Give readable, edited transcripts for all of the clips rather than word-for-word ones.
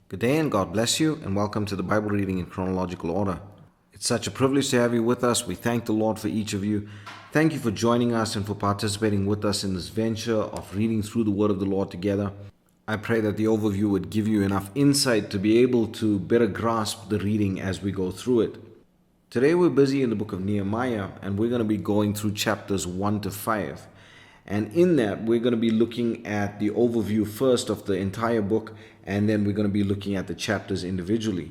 Good day and God bless you, and welcome to the Bible reading in chronological order. It's such a privilege to have you with us. We thank the Lord for each of you. Thank you for joining us and for participating with us in this venture of reading through the Word of the Lord together. I pray that the overview would give you enough insight to be able to better grasp the reading as we go through it. Today we're busy in the book of Nehemiah, and we're going to be going through chapters 1 to 5. And in that, we're going to be looking at the overview first of the entire book, and then we're going to be looking at the chapters individually.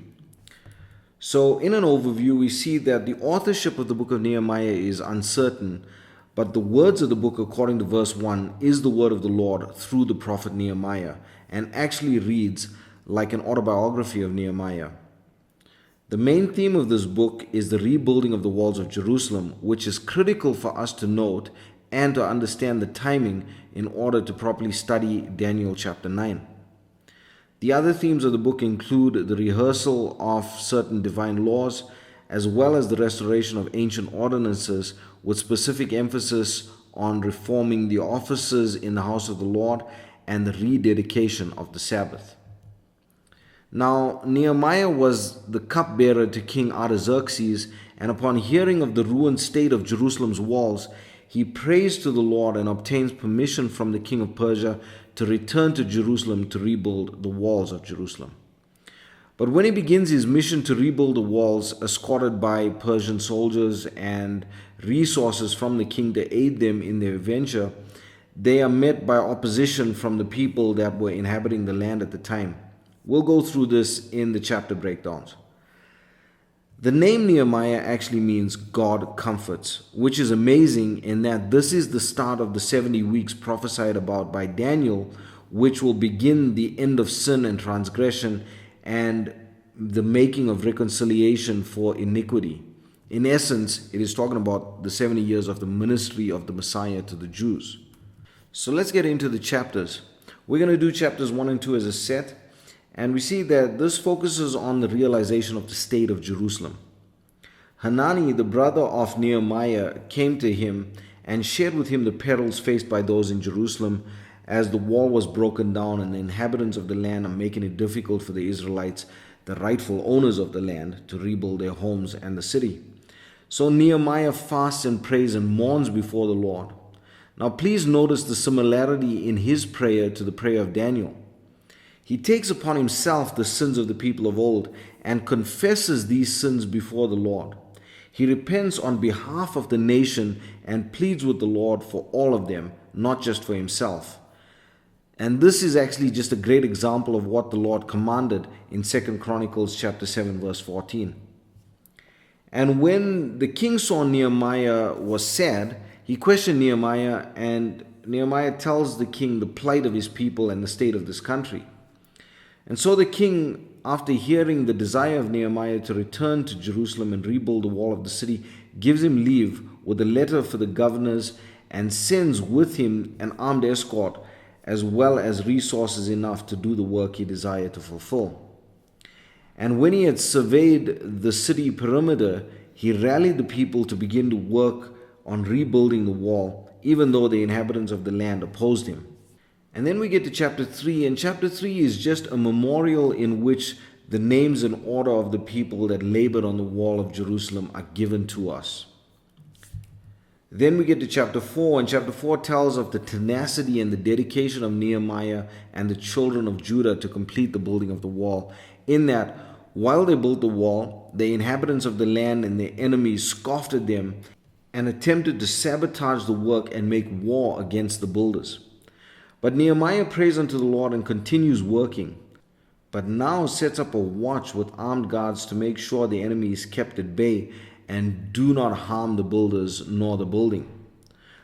So in an overview, we see that the authorship of the book of Nehemiah is uncertain, but the words of the book, according to verse 1, is the word of the Lord through the prophet Nehemiah, and actually reads like an autobiography of Nehemiah. The main theme of this book is the rebuilding of the walls of Jerusalem, which is critical for us to note and to understand the timing in order to properly study Daniel chapter 9. The other themes of the book include the rehearsal of certain divine laws, as well as the restoration of ancient ordinances, with specific emphasis on reforming the offices in the house of the Lord and the rededication of the Sabbath. Now, Nehemiah was the cupbearer to King Artaxerxes, and upon hearing of the ruined state of Jerusalem's walls, he prays to the Lord and obtains permission from the king of Persia to return to Jerusalem to rebuild the walls of Jerusalem. But when he begins his mission to rebuild the walls, escorted by Persian soldiers and resources from the king to aid them in their venture, they are met by opposition from the people that were inhabiting the land at the time. We'll go through this in the chapter breakdowns. The name Nehemiah actually means God comforts, which is amazing in that this is the start of the 70 weeks prophesied about by Daniel, which will begin the end of sin and transgression and the making of reconciliation for iniquity. In essence, it is talking about the 70 years of the ministry of the Messiah to the Jews. So let's get into the chapters. We're going to do chapters 1 and 2 as a set. And we see that this focuses on the realization of the state of Jerusalem. Hanani, the brother of Nehemiah, came to him and shared with him the perils faced by those in Jerusalem as the wall was broken down and the inhabitants of the land are making it difficult for the Israelites, the rightful owners of the land, to rebuild their homes and the city. So Nehemiah fasts and prays and mourns before the Lord. Now please notice the similarity in his prayer to the prayer of Daniel. He takes upon himself the sins of the people of old and confesses these sins before the Lord. He repents on behalf of the nation and pleads with the Lord for all of them, not just for himself. And this is actually just a great example of what the Lord commanded in 2 Chronicles chapter 7 verse 14. And when the king saw Nehemiah was sad, he questioned Nehemiah, and Nehemiah tells the king the plight of his people and the state of this country. And so the king, after hearing the desire of Nehemiah to return to Jerusalem and rebuild the wall of the city, gives him leave with a letter for the governors and sends with him an armed escort as well as resources enough to do the work he desired to fulfill. And when he had surveyed the city perimeter, he rallied the people to begin to work on rebuilding the wall, even though the inhabitants of the land opposed him. And then we get to chapter 3, and chapter 3 is just a memorial in which the names and order of the people that labored on the wall of Jerusalem are given to us. Then we get to chapter 4, and chapter 4 tells of the tenacity and the dedication of Nehemiah and the children of Judah to complete the building of the wall, in that while they built the wall, the inhabitants of the land and their enemies scoffed at them and attempted to sabotage the work and make war against the builders. But Nehemiah prays unto the Lord and continues working, but now sets up a watch with armed guards to make sure the enemy is kept at bay and do not harm the builders nor the building.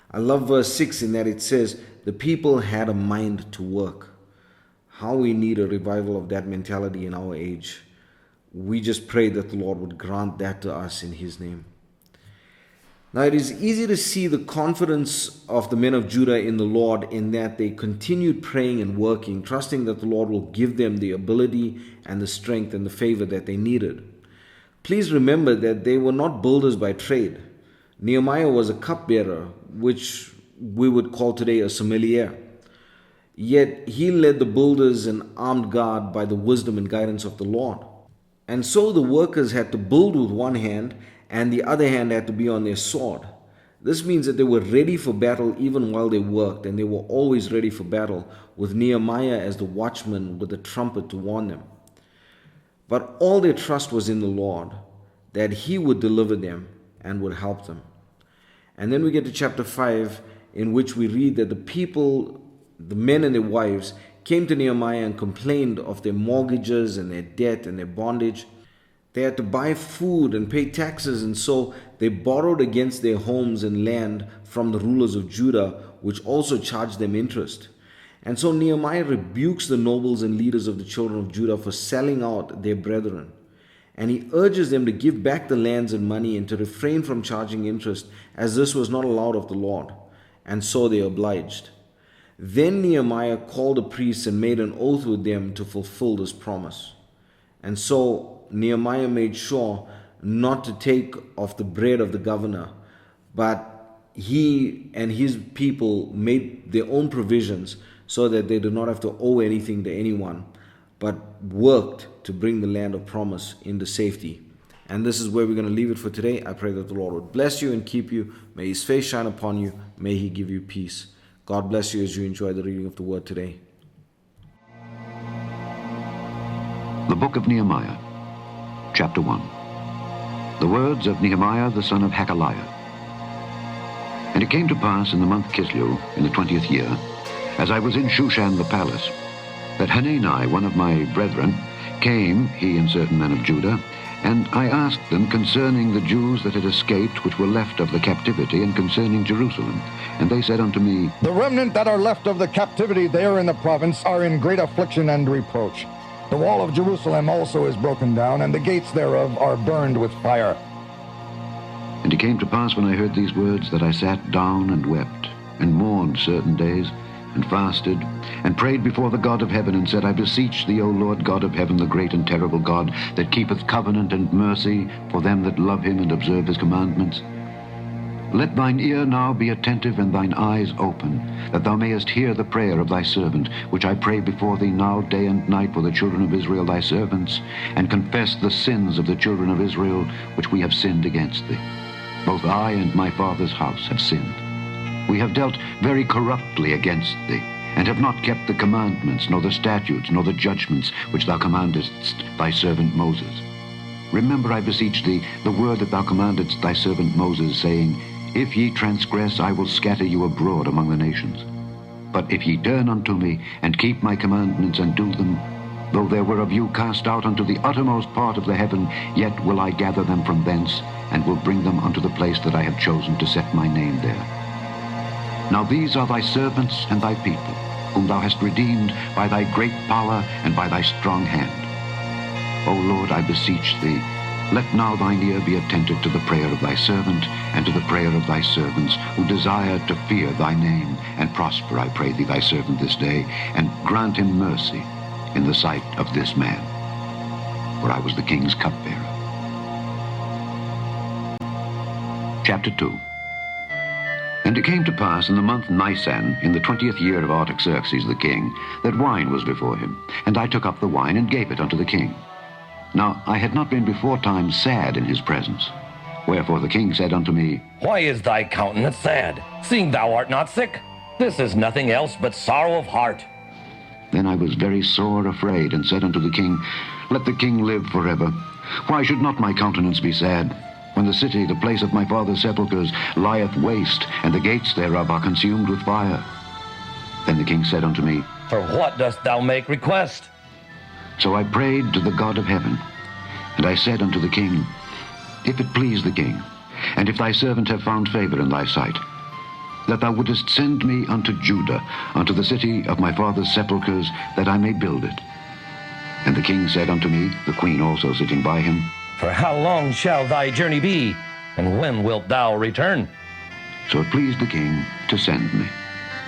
I love verse 6 in that it says, the people had a mind to work. How we need a revival of that mentality in our age. We just pray that the Lord would grant that to us in His name. Now it is easy to see the confidence of the men of Judah in the Lord in that they continued praying and working, trusting that the Lord will give them the ability and the strength and the favor that they needed. Please remember that they were not builders by trade. Nehemiah was a cupbearer, which we would call today a sommelier. Yet he led the builders and armed guard by the wisdom and guidance of the Lord. And so the workers had to build with one hand, and the other hand had to be on their sword. This means that they were ready for battle even while they worked, and they were always ready for battle, with Nehemiah as the watchman with a trumpet to warn them. But all their trust was in the Lord, that he would deliver them and would help them. And then we get to chapter 5, in which we read that the people, the men and their wives, came to Nehemiah and complained of their mortgages and their debt and their bondage. They had to buy food and pay taxes, and so they borrowed against their homes and land from the rulers of Judah, which also charged them interest. And so Nehemiah rebukes the nobles and leaders of the children of Judah for selling out their brethren. And he urges them to give back the lands and money and to refrain from charging interest, as this was not allowed of the Lord. And so they obliged. Then Nehemiah called the priests and made an oath with them to fulfill this promise. And so Nehemiah made sure not to take of the bread of the governor, but he and his people made their own provisions so that they did not have to owe anything to anyone, but worked to bring the land of promise into safety. And this is where we're going to leave it for today. I pray that the Lord would bless you and keep you. May his face shine upon you. May he give you peace. God bless you as you enjoy the reading of the word today. The book of Nehemiah, chapter 1. The words of Nehemiah the son of Hakaliah. And it came to pass in the month Kislew, in the 20th year, as I was in Shushan the palace, that Hanani, one of my brethren, came, he and certain men of Judah, and I asked them concerning the Jews that had escaped, which were left of the captivity, and concerning Jerusalem. And they said unto me, The remnant that are left of the captivity there in the province are in great affliction and reproach. The wall of Jerusalem also is broken down, and the gates thereof are burned with fire. And it came to pass when I heard these words that I sat down and wept, and mourned certain days, and fasted, and prayed before the God of heaven, and said, I beseech thee, O Lord God of heaven, the great and terrible God, that keepeth covenant and mercy for them that love him and observe his commandments. Let thine ear now be attentive and thine eyes open, that thou mayest hear the prayer of thy servant, which I pray before thee now day and night for the children of Israel thy servants, and confess the sins of the children of Israel, which we have sinned against thee. Both I and my father's house have sinned. We have dealt very corruptly against thee, and have not kept the commandments, nor the statutes, nor the judgments, which thou commandest thy servant Moses. Remember, I beseech thee, the word that thou commandedst thy servant Moses, saying, If ye transgress, I will scatter you abroad among the nations. But if ye turn unto me, and keep my commandments, and do them, though there were of you cast out unto the uttermost part of the heaven, yet will I gather them from thence, and will bring them unto the place that I have chosen to set my name there. Now these are thy servants and thy people, whom thou hast redeemed by thy great power and by thy strong hand. O Lord, I beseech thee, let now thine ear be attentive to the prayer of thy servant, and to the prayer of thy servants, who desire to fear thy name, and prosper, I pray thee, thy servant this day, and grant him mercy in the sight of this man. For I was the king's cupbearer. Chapter 2. And it came to pass in the month Nisan, in the 20th year of Artaxerxes the king, that wine was before him. And I took up the wine, and gave it unto the king. Now I had not been before time sad in his presence. Wherefore the king said unto me, Why is thy countenance sad, seeing thou art not sick? This is nothing else but sorrow of heart. Then I was very sore afraid, and said unto the king, Let the king live forever. Why should not my countenance be sad? When the city, the place of my father's sepulchres, lieth waste, and the gates thereof are consumed with fire. Then the king said unto me, For what dost thou make request? So I prayed to the God of heaven. And I said unto the king, If it please the king, and if thy servant have found favor in thy sight, that thou wouldest send me unto Judah, unto the city of my father's sepulchres, that I may build it. And the king said unto me, the queen also sitting by him, For how long shall thy journey be, and when wilt thou return? So it pleased the king to send me,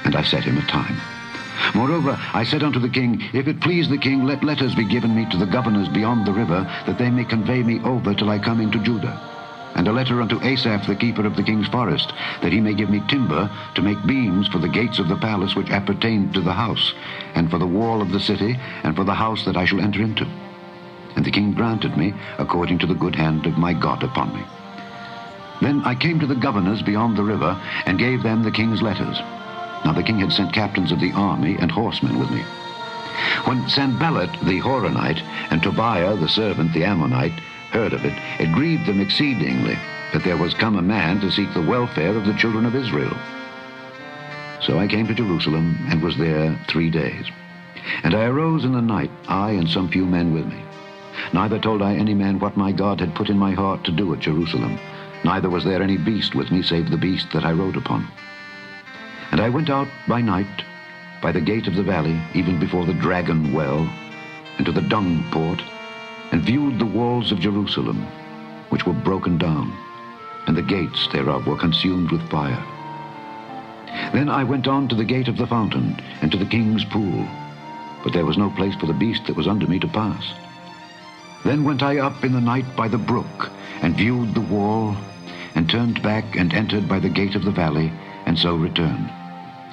and I set him a time. Moreover, I said unto the king, If it please the king, let letters be given me to the governors beyond the river, that they may convey me over till I come into Judah. And a letter unto Asaph the keeper of the king's forest, that he may give me timber to make beams for the gates of the palace which appertain to the house, and for the wall of the city, and for the house that I shall enter into. And the king granted me according to the good hand of my God upon me. Then I came to the governors beyond the river, and gave them the king's letters. Now the king had sent captains of the army and horsemen with me. When Sanballat the Horonite and Tobiah the servant the Ammonite heard of it, it grieved them exceedingly that there was come a man to seek the welfare of the children of Israel. So I came to Jerusalem, and was there 3 days. And I arose in the night, I and some few men with me. Neither told I any man what my God had put in my heart to do at Jerusalem, neither was there any beast with me save the beast that I rode upon. And I went out by night, by the gate of the valley, even before the dragon well, and to the dung port, and viewed the walls of Jerusalem, which were broken down, and the gates thereof were consumed with fire. Then I went on to the gate of the fountain, and to the king's pool, but there was no place for the beast that was under me to pass. Then went I up in the night by the brook, and viewed the wall, and turned back and entered by the gate of the valley, and so returned.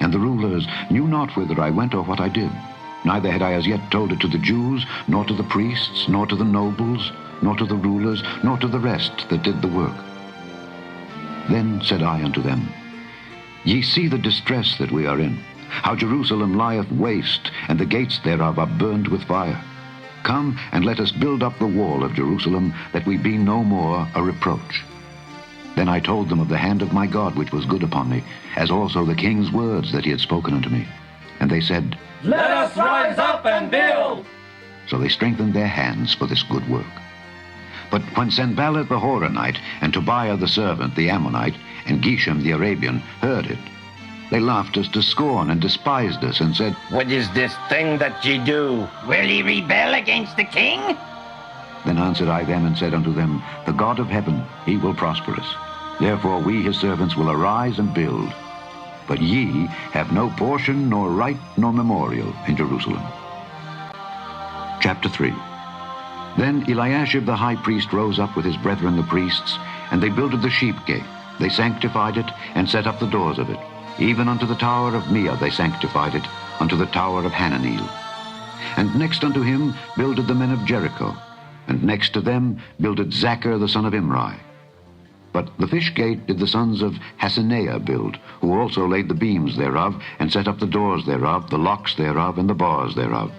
And the rulers knew not whither I went or what I did. Neither had I as yet told it to the Jews, nor to the priests, nor to the nobles, nor to the rulers, nor to the rest that did the work. Then said I unto them, Ye see the distress that we are in, how Jerusalem lieth waste, and the gates thereof are burned with fire. Come, and let us build up the wall of Jerusalem, that we be no more a reproach. Then I told them of the hand of my God which was good upon me, as also the king's words that he had spoken unto me. And they said, Let us rise up and build. So they strengthened their hands for this good work. But when Sanballat the Horonite, and Tobiah the servant, the Ammonite, and Geshem the Arabian heard it, they laughed us to scorn and despised us, and said, What is this thing that ye do? Will ye rebel against the king? Then answered I them, and said unto them, The God of heaven, he will prosper us. Therefore we his servants will arise and build. But ye have no portion, nor right, nor memorial in Jerusalem. Chapter 3. Then Eliashib the high priest rose up with his brethren the priests, and they builded the sheep gate. They sanctified it, and set up the doors of it. Even unto the tower of Meah they sanctified it, unto the tower of Hananeel. And next unto him builded the men of Jericho, and next to them builded Zachar the son of Imri. But the fish gate did the sons of Hasenaah build, who also laid the beams thereof, and set up the doors thereof, the locks thereof, and the bars thereof.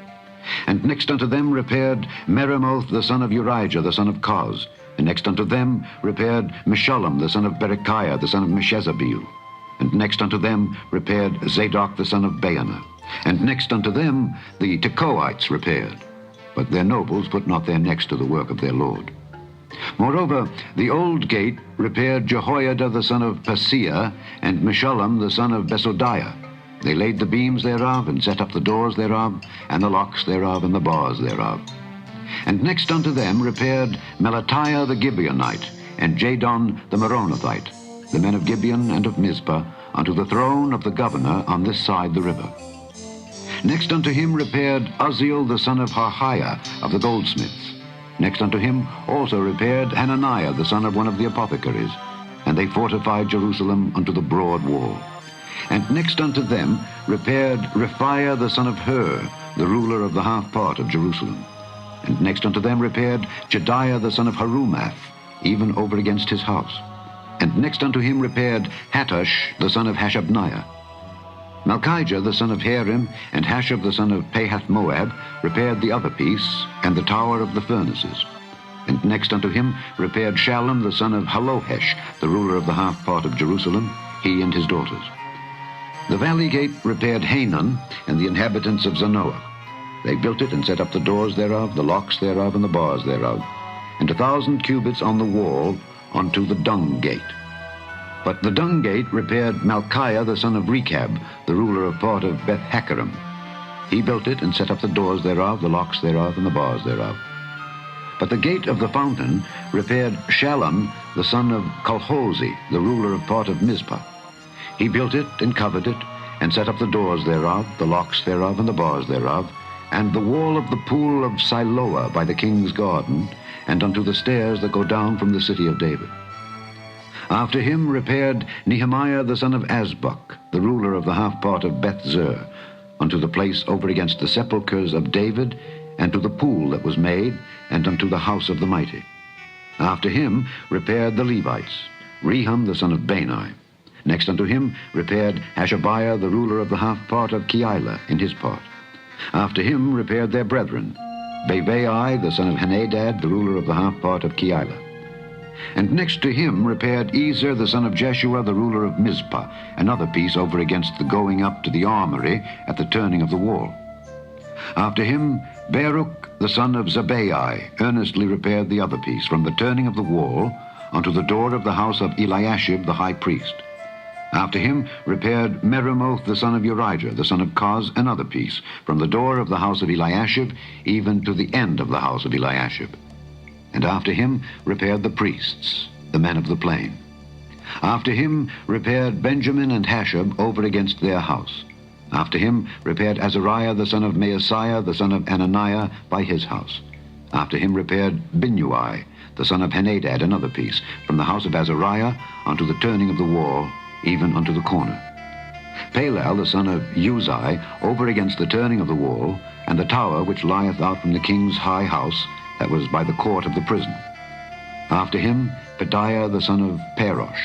And next unto them repaired Meremoth the son of Urijah the son of Koz. And next unto them repaired Meshullam the son of Berechiah the son of Meshezabeel. And next unto them repaired Zadok the son of Baana. And next unto them the Tekoites repaired. But their nobles put not their necks to the work of their lord. Moreover, the old gate repaired Jehoiada the son of Paseah, and Meshullam the son of Besodiah. They laid the beams thereof, and set up the doors thereof, and the locks thereof, and the bars thereof. And next unto them repaired Melatiah the Gibeonite, and Jadon the Meronothite, the men of Gibeon and of Mizpah, unto the throne of the governor on this side the river. Next unto him repaired Uzziel the son of Harhiah of the goldsmiths. Next unto him also repaired Hananiah the son of one of the apothecaries, and they fortified Jerusalem unto the broad wall. And next unto them repaired Rephaiah the son of Hur, the ruler of the half part of Jerusalem. And next unto them repaired Jediah the son of Harumath, even over against his house. And next unto him repaired Hattush the son of Hashabniah. Malchijah the son of Harim and Hashab the son of Pahath-Moab repaired the other piece, and the tower of the furnaces. And next unto him repaired Shallum the son of Halohesh, the ruler of the half part of Jerusalem, he and his daughters. The valley gate repaired Hanan and the inhabitants of Zanoah. They built it and set up the doors thereof, the locks thereof, and the bars thereof, and 1,000 cubits on the wall unto the dung gate. But the dung gate repaired Malchiah the son of Rechab, the ruler of part of Beth-Hakerem. He built it and set up the doors thereof, the locks thereof, and the bars thereof. But the gate of the fountain repaired Shallum the son of Colhozi, the ruler of part of Mizpah. He built it and covered it, and set up the doors thereof, the locks thereof, and the bars thereof, and the wall of the pool of Siloah by the king's garden, and unto the stairs that go down from the city of David. After him repaired Nehemiah the son of Azbuk, the ruler of the half part of Beth-zur, unto the place over against the sepulchres of David, and to the pool that was made, and unto the house of the mighty. After him repaired the Levites, Rehum the son of Bani. Next unto him repaired Hashabiah the ruler of the half part of Keilah in his part. After him repaired their brethren, Bavai the son of Henadad the ruler of the half part of Keilah. And next to him repaired Ezer the son of Jeshua the ruler of Mizpah, another piece over against the going up to the armory at the turning of the wall. After him Baruch the son of Zabbai earnestly repaired the other piece from the turning of the wall unto the door of the house of Eliashib the high priest. After him repaired Meremoth the son of Urijah the son of Koz another piece from the door of the house of Eliashib even to the end of the house of Eliashib. And after him repaired the priests, the men of the plain. After him repaired Benjamin and Hashab over against their house. After him repaired Azariah the son of Maaseiah the son of Ananiah by his house. After him repaired Binnui the son of Henadad another piece from the house of Azariah unto the turning of the wall, even unto the corner. Palal the son of Uzai over against the turning of the wall, and the tower which lieth out from the king's high house, that was by the court of the prison. After him Pedaiah the son of Parosh.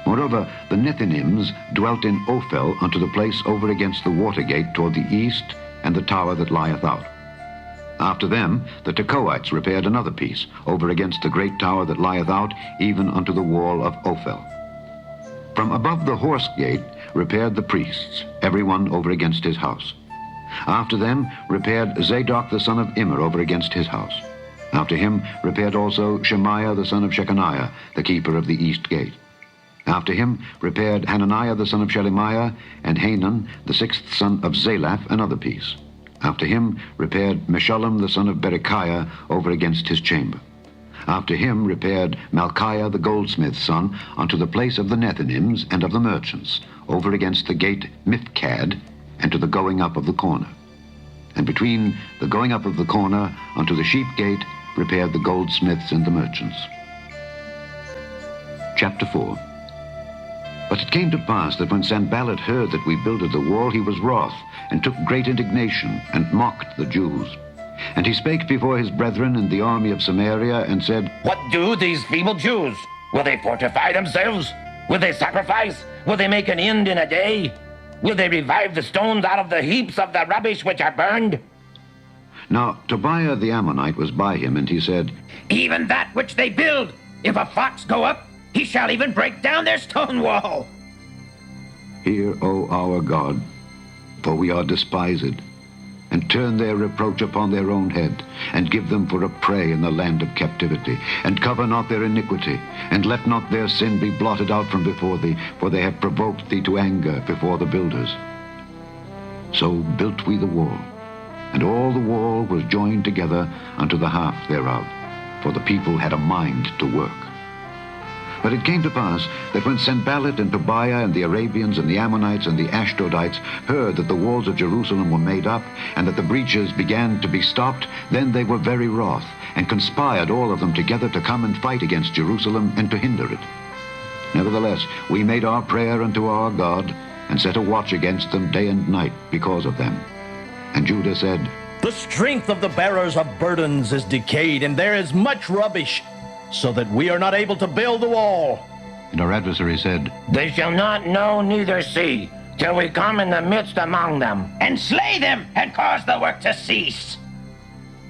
Moreover, the Nethinims dwelt in Ophel unto the place over against the water gate toward the east, and the tower that lieth out. After them the Tekoites repaired another piece over against the great tower that lieth out, even unto the wall of Ophel. From above the horse gate repaired the priests, every one over against his house. After them repaired Zadok the son of Immer over against his house. After him repaired also Shemaiah the son of Shechaniah, the keeper of the east gate. After him repaired Hananiah the son of Shelemiah, and Hanan the sixth son of Zalaph another piece. After him repaired Meshullam the son of Berechiah over against his chamber. After him repaired Malchiah the goldsmith's son unto the place of the Nethinims and of the merchants, over against the gate Mithkad, and to the going up of the corner. And between the going up of the corner unto the sheep gate repaired the goldsmiths and the merchants. Chapter 4. But it came to pass that when Sanballat heard that we builded the wall, he was wroth, and took great indignation, and mocked the Jews. And he spake before his brethren in the army of Samaria, and said, What do these feeble Jews? Will they fortify themselves? Will they sacrifice? Will they make an end in a day? Will they revive the stones out of the heaps of the rubbish which are burned? Now Tobiah the Ammonite was by him, and he said, Even that which they build, if a fox go up, he shall even break down their stone wall. Hear, O our God, for we are despised, and turn their reproach upon their own head, and give them for a prey in the land of captivity, and cover not their iniquity, and let not their sin be blotted out from before thee, for they have provoked thee to anger before the builders. So built we the wall, and all the wall was joined together unto the half thereof, for the people had a mind to work. But it came to pass that when Sanballat and Tobiah and the Arabians and the Ammonites and the Ashdodites heard that the walls of Jerusalem were made up, and that the breaches began to be stopped, then they were very wroth, and conspired all of them together to come and fight against Jerusalem and to hinder it. Nevertheless, we made our prayer unto our God, and set a watch against them day and night because of them. And Judah said, The strength of the bearers of burdens is decayed, and there is much rubbish, so that we are not able to build the wall. And our adversary said, They shall not know neither see, till we come in the midst among them, and slay them, and cause the work to cease.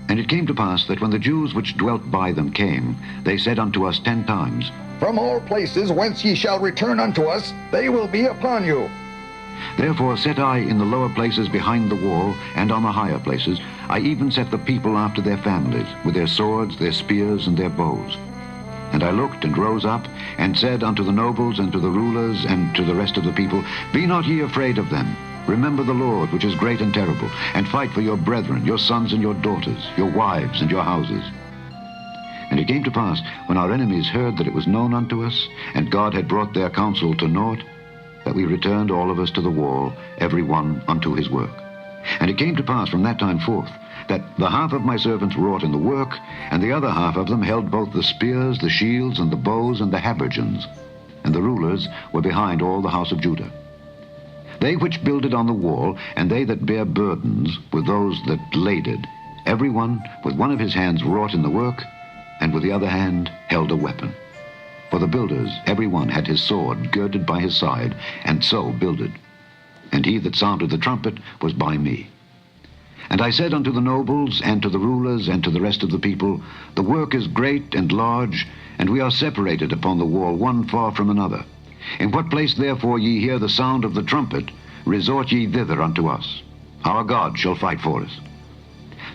And it came to pass that when the Jews which dwelt by them came, they said unto us 10 times, From all places whence ye shall return unto us, they will be upon you. Therefore set I in the lower places behind the wall, and on the higher places, I even set the people after their families, with their swords, their spears, and their bows. And I looked and rose up, and said unto the nobles, and to the rulers, and to the rest of the people, Be not ye afraid of them. Remember the Lord, which is great and terrible, and fight for your brethren, your sons and your daughters, your wives and your houses. And it came to pass, when our enemies heard that it was known unto us, and God had brought their counsel to naught, that we returned all of us to the wall, every one unto his work. And it came to pass from that time forth, that the half of my servants wrought in the work, and the other half of them held both the spears, the shields, and the bows, and the habergeons. And the rulers were behind all the house of Judah. They which builded on the wall, and they that bare burdens, were those that laded, every one with one of his hands wrought in the work, and with the other hand held a weapon. For the builders, every one had his sword girded by his side, and so builded. And he that sounded the trumpet was by me. And I said unto the nobles, and to the rulers, and to the rest of the people, the work is great and large, and we are separated upon the wall one far from another. In what place therefore ye hear the sound of the trumpet, resort ye thither unto us. Our God shall fight for us.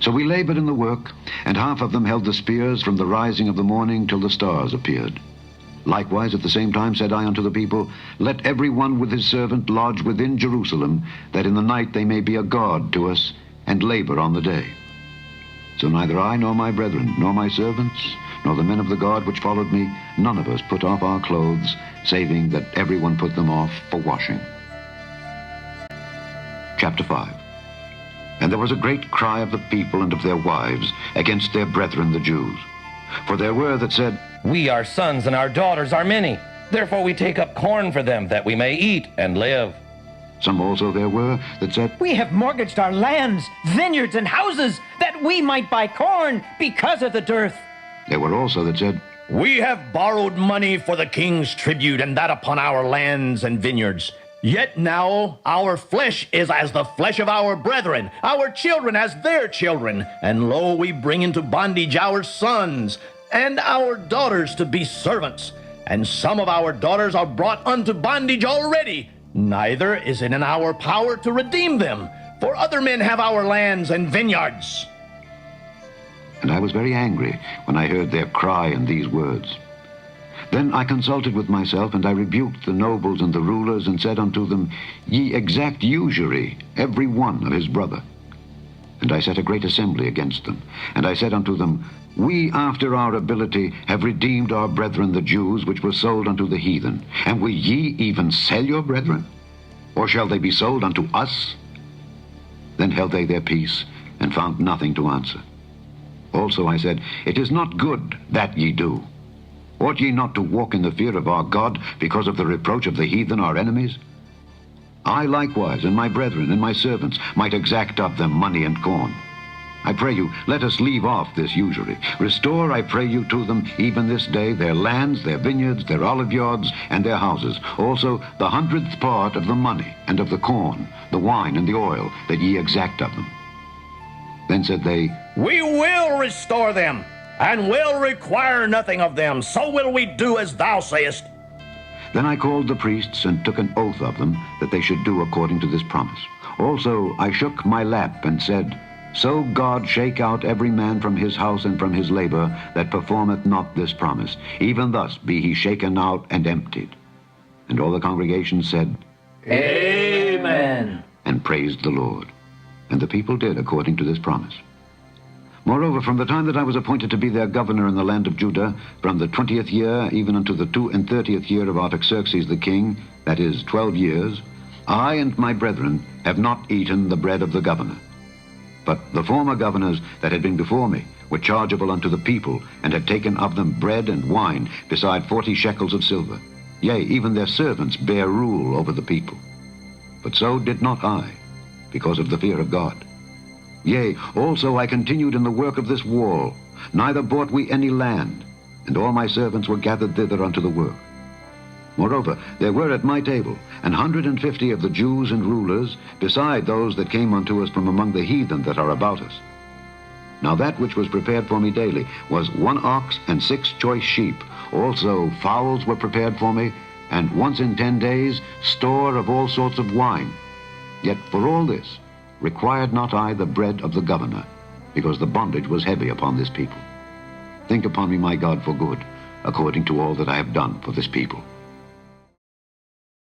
So we labored in the work, and half of them held the spears from the rising of the morning till the stars appeared. Likewise at the same time said I unto the people, let every one with his servant lodge within Jerusalem, that in the night they may be a guard to us, and labor on the day. So neither I nor my brethren, nor my servants, nor the men of the guard which followed me, none of us put off our clothes, saving that every one put them off for washing. Chapter 5. And there was a great cry of the people and of their wives against their brethren the Jews. For there were that said, We, our sons and our daughters, are many. Therefore we take up corn for them, that we may eat and live. Some also there were that said, We have mortgaged our lands, vineyards, and houses, that we might buy corn because of the dearth. There were also that said, We have borrowed money for the king's tribute, and that upon our lands and vineyards. Yet now our flesh is as the flesh of our brethren, our children as their children. And lo, we bring into bondage our sons and our daughters to be servants. And some of our daughters are brought unto bondage already. Neither is it in our power to redeem them, for other men have our lands and vineyards. And I was very angry when I heard their cry and these words. Then I consulted with myself, and I rebuked the nobles and the rulers, and said unto them, Ye exact usury, every one of his brother. And I set a great assembly against them. And I said unto them, We after our ability have redeemed our brethren the Jews, which were sold unto the heathen. And will ye even sell your brethren? Or shall they be sold unto us? Then held they their peace, and found nothing to answer. Also I said, It is not good that ye do. Ought ye not to walk in the fear of our God, because of the reproach of the heathen our enemies? I likewise, and my brethren, and my servants, might exact of them money and corn. I pray you, let us leave off this usury. Restore, I pray you, to them, even this day, their lands, their vineyards, their oliveyards, and their houses. Also the 100th part of the money, and of the corn, the wine, and the oil, that ye exact of them. Then said they, We will restore them, and will require nothing of them. So will we do as thou sayest. Then I called the priests, and took an oath of them, that they should do according to this promise. Also I shook my lap, and said, So God shake out every man from his house and from his labor, that performeth not this promise. Even thus be he shaken out and emptied. And all the congregation said, Amen. And praised the Lord. And the people did according to this promise. Moreover, from the time that I was appointed to be their governor in the land of Judah, from the 20th year even unto the 32nd year of Artaxerxes the king, that is 12 years, I and my brethren have not eaten the bread of the governor. But the former governors that had been before me were chargeable unto the people, and had taken of them bread and wine, beside 40 shekels of silver. Yea, even their servants bare rule over the people. But so did not I, because of the fear of God. Yea, also I continued in the work of this wall, neither bought we any land, and all my servants were gathered thither unto the work. Moreover, there were at my table 150 of the Jews and rulers, beside those that came unto us from among the heathen that are about us. Now that which was prepared for me daily was 1 ox and 6 choice sheep. Also fowls were prepared for me, and once in 10 days store of all sorts of wine. Yet for all this required not I the bread of the governor, because the bondage was heavy upon this people. Think upon me, my God, for good, according to all that I have done for this people.